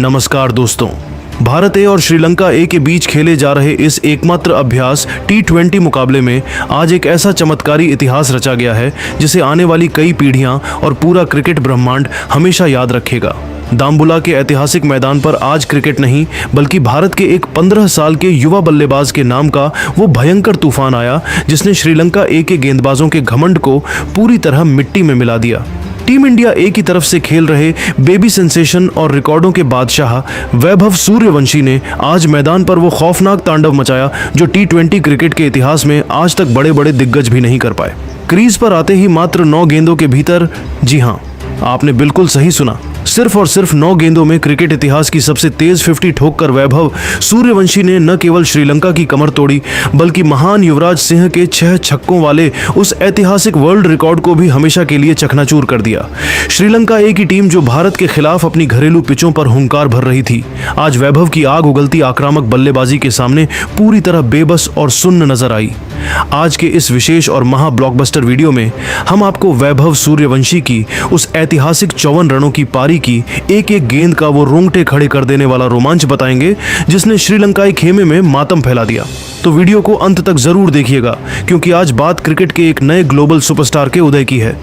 नमस्कार दोस्तों, भारत ए और श्रीलंका ए के बीच खेले जा रहे इस एकमात्र अभ्यास T20 मुकाबले में आज एक ऐसा चमत्कारी इतिहास रचा गया है जिसे आने वाली कई पीढ़ियां और पूरा क्रिकेट ब्रह्मांड हमेशा याद रखेगा। दामबुला के ऐतिहासिक मैदान पर आज क्रिकेट नहीं बल्कि भारत के एक 15 साल के युवा बल्लेबाज के नाम का वो भयंकर तूफान आया जिसने श्रीलंका ए के गेंदबाजों के घमंड को पूरी तरह मिट्टी में मिला दिया। टीम इंडिया ए की तरफ से खेल रहे बेबी सेंसेशन और रिकॉर्डों के बादशाह वैभव सूर्यवंशी ने आज मैदान पर वो खौफनाक तांडव मचाया जो T20 क्रिकेट के इतिहास में आज तक बड़े बड़े दिग्गज भी नहीं कर पाए। क्रीज पर आते ही मात्र 9 गेंदों के भीतर, जी हाँ, आपने बिल्कुल सही सुना, सिर्फ और सिर्फ 9 गेंदों में क्रिकेट इतिहास की सबसे तेज 50 ठोककर वैभव सूर्यवंशी ने न केवल श्रीलंका की कमर तोड़ी बल्कि महान युवराज सिंह के 6 छक्कों वाले उस ऐतिहासिक वर्ल्ड रिकॉर्ड को भी हमेशा के लिए चकनाचूर कर दिया। श्रीलंका ए की टीम जो भारत के खिलाफ अपनी घरेलू पिचों पर हुंकार भर रही थी, आज वैभव की आग उगलती आक्रामक बल्लेबाजी के सामने पूरी तरह बेबस और सुन्न नजर आई। आज के इस विशेष और महा ब्लॉकबस्टर वीडियो में हम आपको वैभव सूर्यवंशी की उस ऐतिहासिक 54 रनों की पारी की एक एक गेंद का वो रोंगटे खड़े कर देने वाला रोमांच बताएंगे जिसने श्रीलंकाई खेमे में मातम फैला दिया। तो वीडियो को अंत तक जरूर देखिएगा क्योंकि आज बात क्रिकेट के एक नए ग्लोबल सुपरस्टार के उदय की है।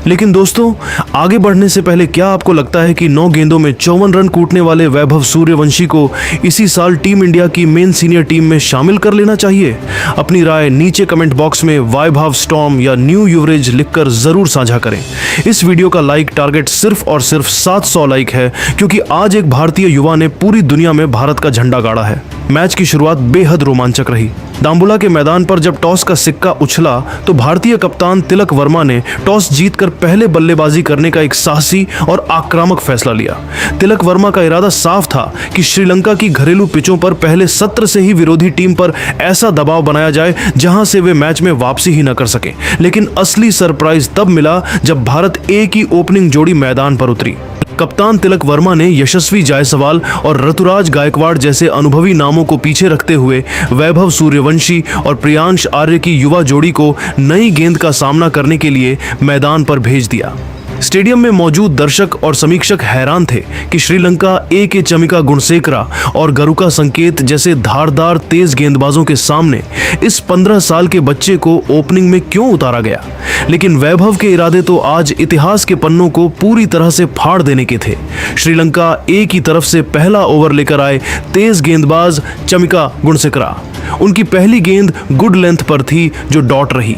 लेकिन दोस्तों, आगे बढ़ने से पहले क्या आपको लगता है कि 9 गेंदों में 54 रन कूटने वाले वैभव सूर्यवंशी को इसी साल टीम इंडिया की मेन सीनियर टीम में शामिल कर लेना चाहिए? अपनी राय नीचे कमेंट बॉक्स में वैभव स्टॉर्म या न्यू यूवरेज लिखकर जरूर साझा करें। इस वीडियो का लाइक टारगेट सिर्फ और सिर्फ 700 लाइक है क्योंकि आज एक भारतीय युवा ने पूरी दुनिया में भारत का झंडा गाड़ा है। मैच की शुरुआत बेहद रोमांचक रही। दामबुला के मैदान पर जब टॉस का सिक्का उछला तो भारतीय कप्तान तिलक वर्मा ने टॉस जीतकर पहले बल्लेबाजी करने का एक साहसी और आक्रामक फैसला लिया। तिलक वर्मा का इरादा साफ था कि श्रीलंका की घरेलू पिचों पर पहले सत्र से ही विरोधी टीम पर ऐसा दबाव बनाया जाए जहां से वे मैच में वापसी ही न कर सके। लेकिन असली सरप्राइज तब मिला जब भारत ए की ओपनिंग जोड़ी मैदान पर उतरी। कप्तान तिलक वर्मा ने यशस्वी जायसवाल और ऋतुराज गायकवाड़ जैसे अनुभवी नामों को पीछे रखते हुए वैभव सूर्यवंशी और प्रियांश आर्य की युवा जोड़ी को नई गेंद का सामना करने के लिए मैदान पर भेज दिया। स्टेडियम में मौजूद दर्शक और समीक्षक हैरान थे कि श्रीलंका ए के चमिका गुणसेकरा और गरुका संकेत जैसे धारदार तेज गेंदबाजों के सामने इस 15 साल के बच्चे को ओपनिंग में क्यों उतारा गया। लेकिन वैभव के इरादे तो आज इतिहास के पन्नों को पूरी तरह से फाड़ देने के थे। श्रीलंका ए की तरफ से पहला ओवर लेकर आए तेज गेंदबाज चमिका गुणसेकरा। उनकी पहली गेंद गुड लेंथ पर थी जो डॉट रही।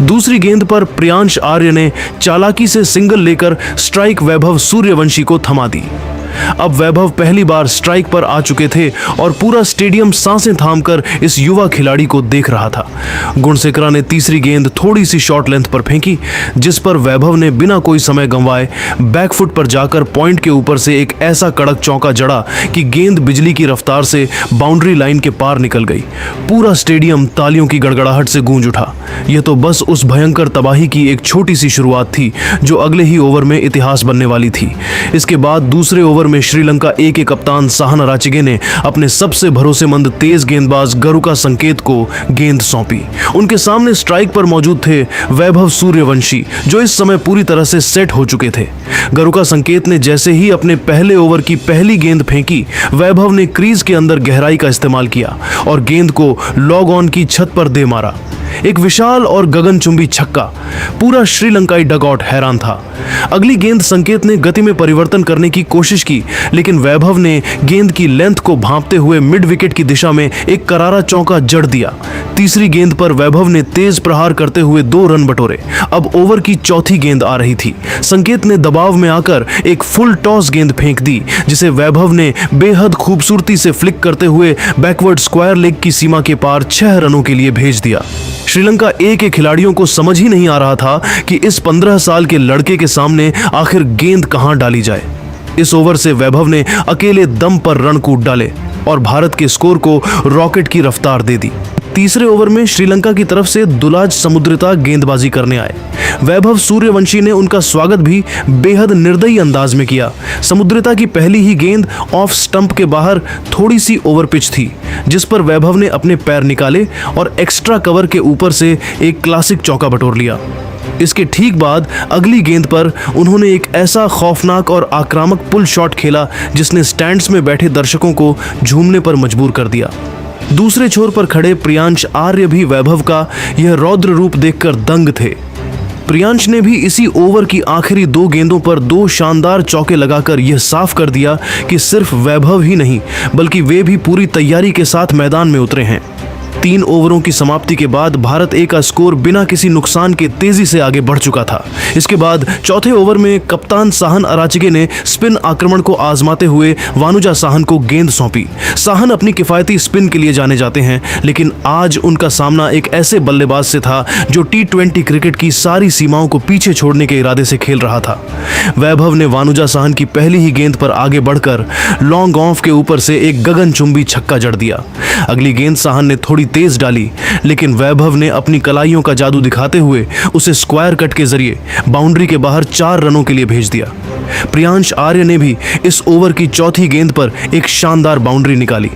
दूसरी गेंद पर प्रियांश आर्य ने चालाकी से सिंगल लेकर स्ट्राइक वैभव सूर्यवंशी को थमा दी। अब वैभव पहली बार स्ट्राइक पर आ चुके थे और पूरा स्टेडियम सांसें थामकर इस युवा खिलाड़ी को देख रहा था। गुणसेकरा ने तीसरी गेंद थोड़ी सी शॉर्ट लेंथ पर फेंकी जिस पर वैभव ने बिना कोई समय गंवाए बैकफुट पर जाकर पॉइंट के ऊपर से एक ऐसा कड़क चौका जड़ा कि गेंद बिजली की रफ्तार से बाउंड्री लाइन के पार निकल गई। पूरा स्टेडियम तालियों की गड़गड़ाहट से गूंज उठा। यह तो बस उस भयंकर तबाही की एक छोटी सी शुरुआत थी जो अगले ही ओवर में इतिहास बनने वाली थी। इसके बाद दूसरे ओवर में श्रीलंका ए के कप्तान साहन राचिगे ने अपने सबसे भरोसेमंद तेज गेंदबाज गरुका संकेत को गेंद सौंपी। उनके सामने स्ट्राइक पर मौजूद थे वैभव सूर्यवंशी जो इस समय पूरी तरह से सेट हो चुके थे। गरुका संकेत ने जैसे ही अपने पहले ओवर की पहली गेंद फेंकी, वैभव ने क्रीज के अंदर गहराई का इस्तेमाल किया और गेंद को लॉग ऑन की छत पर दे मारा। एक विशाल और गगनचुंबी छक्का। पूरा श्रीलंकाई डगआउट हैरान था। अगली गेंद संकेत ने गति में परिवर्तन करने की कोशिश की लेकिन वैभव ने गेंद की लेंथ को भांपते हुए मिड विकेट की दिशा में एक करारा चौका जड़ दिया। तीसरी गेंद पर वैभव ने तेज प्रहार करते हुए 2 रन बटोरे। अब ओवर की चौथी गेंद आ रही थी। संकेत ने दबाव में आकर एक फुल टॉस गेंद फेंक दी जिसे वैभव ने बेहद खूबसूरती से फ्लिक करते हुए बैकवर्ड स्क्वायर लेग की सीमा के पार 6 रनों के लिए भेज दिया। श्रीलंका ए के खिलाड़ियों को समझ ही नहीं आ रहा था कि इस 15 साल के लड़के के सामने आखिर गेंद कहां डाली जाए। इस ओवर से वैभव ने अकेले दम पर रन कूट डाले और भारत के स्कोर को रॉकेट की रफ्तार दे दी। तीसरे ओवर में श्रीलंका की तरफ से दुलाज समुद्रता गेंदबाजी करने आए। वैभव सूर्यवंशी ने उनका स्वागत भी बेहद निर्दयी अंदाज में किया। समुद्रता की पहली ही गेंद ऑफ स्टंप के बाहर थोड़ी सी ओवर पिच थी जिस पर वैभव ने अपने पैर निकाले और एक्स्ट्रा कवर के ऊपर से एक क्लासिक चौका बटोर लिया। इसके ठीक बाद अगली गेंद पर उन्होंने एक ऐसा खौफनाक और आक्रामक पुल शॉट खेला जिसने स्टैंड्स में बैठे दर्शकों को झूमने पर मजबूर कर दिया। दूसरे छोर पर खड़े प्रियांश आर्य भी वैभव का यह रौद्र रूप देखकर दंग थे। प्रियांश ने भी इसी ओवर की आखिरी 2 गेंदों पर 2 शानदार चौके लगाकर यह साफ कर दिया कि सिर्फ वैभव ही नहीं बल्कि वे भी पूरी तैयारी के साथ मैदान में उतरे हैं। 3 ओवरों की समाप्ति के बाद भारत ए का स्कोर बिना किसी नुकसान के तेजी से आगे बढ़ चुका था। इसके बाद चौथे ओवर में कप्तान साहन अराचगे ने स्पिन आक्रमण को आजमाते हुए वानुजा साहन को गेंद सौंपी। साहन अपनी किफायती स्पिन के लिए जाने जाते हैं, लेकिन आज उनका सामना एक ऐसे बल्लेबाज से था जो T20 क्रिकेट की सारी सीमाओं को पीछे छोड़ने के इरादे से खेल रहा था। वैभव ने वानुजा साहन की पहली ही गेंद पर आगे बढ़कर लॉन्ग ऑफ के ऊपर से एक गगनचुंबी छक्का जड़ दिया। अगली गेंद साहन ने थोड़ी तेज डाली, लेकिन वैभव ने अपनी कलाइयों का जादू दिखाते हुए उसे स्क्वायर कट के जरिए बाउंड्री के बाहर 4 रनों के लिए भेज दिया। प्रियांश आर्य ने भी इस ओवर की चौथी गेंद पर एक शानदार बाउंड्री निकाली।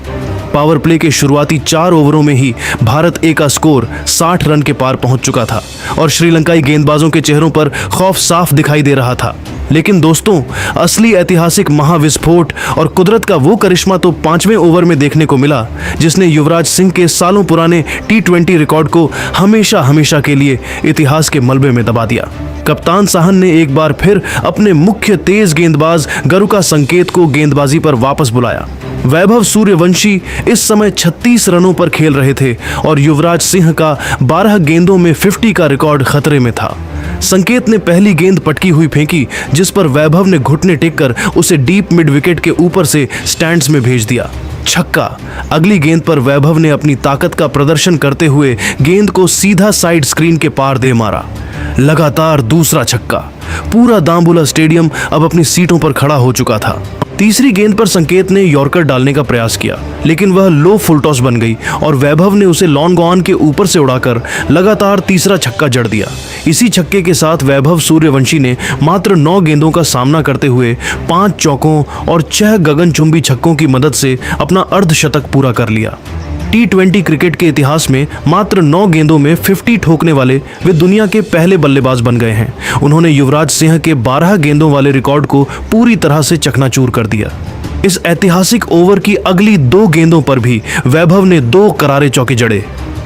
पावर प्ले के शुरुआती 4 ओवरों में ही भारत ए का स्कोर 60 रन के पार पहुंच चुका था और श्रीलंकाई गेंदबाजों के चेहरों पर खौफ साफ दिखाई दे रहा था। लेकिन दोस्तों, असली ऐतिहासिक महाविस्फोट और कुदरत का वो करिश्मा तो 5वें ओवर में देखने को मिला, जिसने युवराज सिंह के सालों पुराने T20 रिकॉर्ड को हमेशा हमेशा के लिए इतिहास के मलबे में दबा दिया। कप्तान साहन ने एक बार फिर अपने मुख्य तेज गेंदबाज गरुका संकेत को गेंदबाजी पर वापस बुलाया। वैभव सूर्यवंशी इस समय 36 रनों पर खेल रहे थे और युवराज सिंह का 12 गेंदों में 50 का रिकॉर्ड खतरे में था। संकेत ने पहली गेंद पटकी हुई फेंकी, जिस पर वैभव ने घुटने टेककर उसे डीप मिड विकेट के ऊपर से स्टैंड्स में भेज दिया। छक्का। अगली गेंद पर वैभव ने अपनी ताकत का प्रदर्शन करते हुए गेंद को सीधा साइड स्क्रीन के पार दे मारा। लगातार दूसरा छक्का। पूरा दाम्बुला स्टेडियम अब अपनी सीटों पर खड़ा हो चुका था। तीसरी गेंद पर संकेत ने यॉर्कर डालने का प्रयास किया, लेकिन वह लो फुल टॉस बन गई और वैभव ने उसे लॉन्ग ऑन के ऊपर से उड़ाकर लगातार तीसरा छक्का जड़ दिया। इसी छक्के के साथ वैभव सूर्यवंशी ने मात्र 9 गेंदों का सामना करते हुए 5 चौकों और 6 गगनचुंबी छक्कों की मदद से अपना अर्धशतक पूरा कर लिया। T20 क्रिकेट के इतिहास में मात्र 9 गेंदों में 50 ठोकने वाले वे दुनिया के पहले बल्लेबाज बन गए हैं। उन्होंने युवराज सिंह के 12 गेंदों वाले रिकॉर्ड को पूरी तरह से चकनाचूर कर दिया। इस ऐतिहासिक ओवर की अगली 2 गेंदों पर भी वैभव ने 2 करारे चौके जड़े।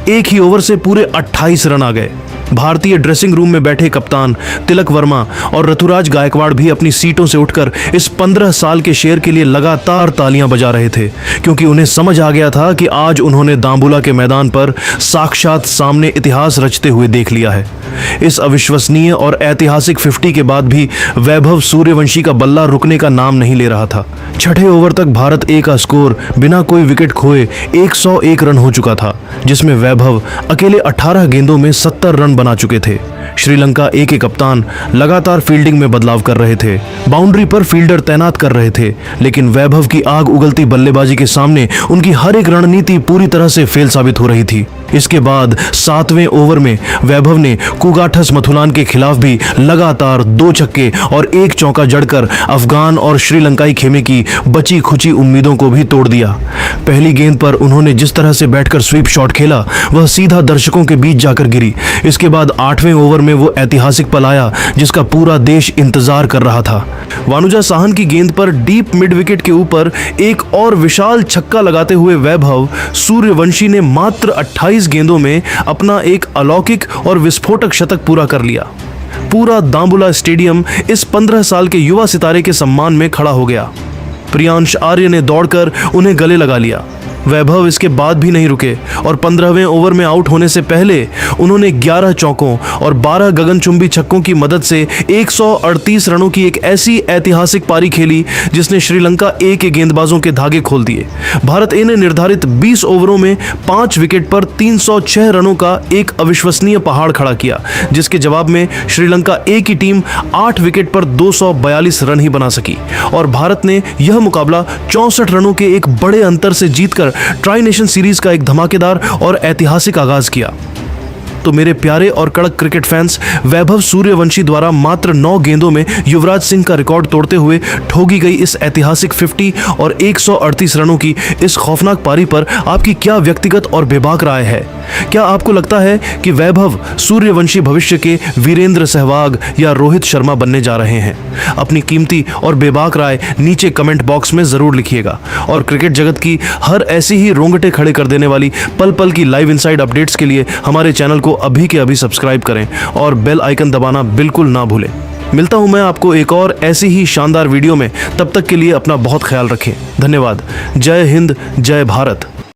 एक ही ओवर से पूरे 28 रन आ गए। भारतीय ड्रेसिंग रूम में बैठे कप्तान तिलक वर्मा और ऋतुराज गायकवाड़ भी अपनी सीटों से उठकर इस 15 साल के शेर के लिए लगातार तालियां बजा रहे थे, क्योंकि उन्हें समझ आ गया था कि आज उन्होंने दाम्बुला के मैदान पर साक्षात सामने इतिहास रचते हुए देख लिया है। इस अविश्वसनीय और ऐतिहासिक 50 के बाद भी वैभव सूर्यवंशी का बल्ला रुकने का नाम नहीं ले रहा था। छठे ओवर तक भारत ए का स्कोर बिना कोई विकेट खोए 101 रन हो चुका था, जिसमें वैभव अकेले 18 गेंदों में 70 रन बना चुके थे। श्रीलंका ए के कप्तान लगातार फील्डिंग में बदलाव कर रहे थे, बाउंड्री पर फील्डर तैनात कर रहे थे, लेकिन वैभव की आग उगलती बल्लेबाजी के सामने उनकी हर एक रणनीति पूरी तरह से फेल साबित हो रही थी। इसके बाद 7वें ओवर में वैभव ने कुगाठस मथुलान के खिलाफ भी लगातार 2 छक्के और 1 चौका जड़कर अफगान और श्रीलंकाई खेमे की बची खुची उम्मीदों को भी तोड़ दिया। पहली गेंद पर उन्होंने जिस तरह से बैठकर स्वीप शॉट खेला, वह सीधा दर्शकों के बीच जाकर गिरी। इसके बाद 8वें ओवर में वो ऐतिहासिक पल आया जिसका पूरा देश इंतजार कर रहा था। वानुजा साहन की गेंद पर डीप मिड विकेट के ऊपर एक और विशाल छक्का लगाते हुए वैभव सूर्यवंशी ने मात्र 28 गेंदों में अपना एक अलौकिक और विस्फोटक शतक पूरा कर लिया। पूरा दाम्बुला स्टेडियम इस 15 साल के युवा सितारे के सम्मान में खड़ा हो गया। प्रियांश आर्य ने दौड़कर उन्हें गले लगा लिया। वैभव इसके बाद भी नहीं रुके और 15वें ओवर में आउट होने से पहले उन्होंने 11 चौकों और 12 गगनचुंबी छक्कों की मदद से 138 रनों की एक ऐसी ऐतिहासिक पारी खेली जिसने श्रीलंका ए के गेंदबाजों के धागे खोल दिए। भारत ए ने निर्धारित 20 ओवरों में 5 विकेट पर 306 रनों का एक अविश्वसनीय पहाड़ खड़ा किया, जिसके जवाब में श्रीलंका ए की टीम 8 विकेट पर 242 रन ही बना सकी और भारत ने यह मुकाबला 64 रनों के एक बड़े अंतर से जीतकर ट्राई नेशन सीरीज का एक धमाकेदार और ऐतिहासिक आगाज किया। तो मेरे प्यारे और कड़क क्रिकेट फैंस, वैभव सूर्यवंशी द्वारा मात्र 9 गेंदों में युवराज सिंह का रिकॉर्ड तोड़ते हुए ठोकी गई इस ऐतिहासिक 50 और 138 रनों की इस खौफनाक पारी पर आपकी क्या व्यक्तिगत और बेबाक राय है? क्या आपको लगता है कि वैभव सूर्यवंशी भविष्य के वीरेंद्र सहवाग या रोहित शर्मा बनने जा रहे हैं? अपनी कीमती और बेबाक राय नीचे कमेंट बॉक्स में जरूर लिखिएगा और क्रिकेट जगत की हर ऐसी ही रोंगटे खड़े कर देने वाली पल पल की लाइव इनसाइड अपडेट्स के लिए हमारे चैनल को अभी के अभी सब्सक्राइब करें और बेल आइकन दबाना बिल्कुल ना भूलें। मिलता हूं मैं आपको एक और ऐसी ही शानदार वीडियो में। तब तक के लिए अपना बहुत ख्याल रखें। धन्यवाद। जय हिंद, जय भारत।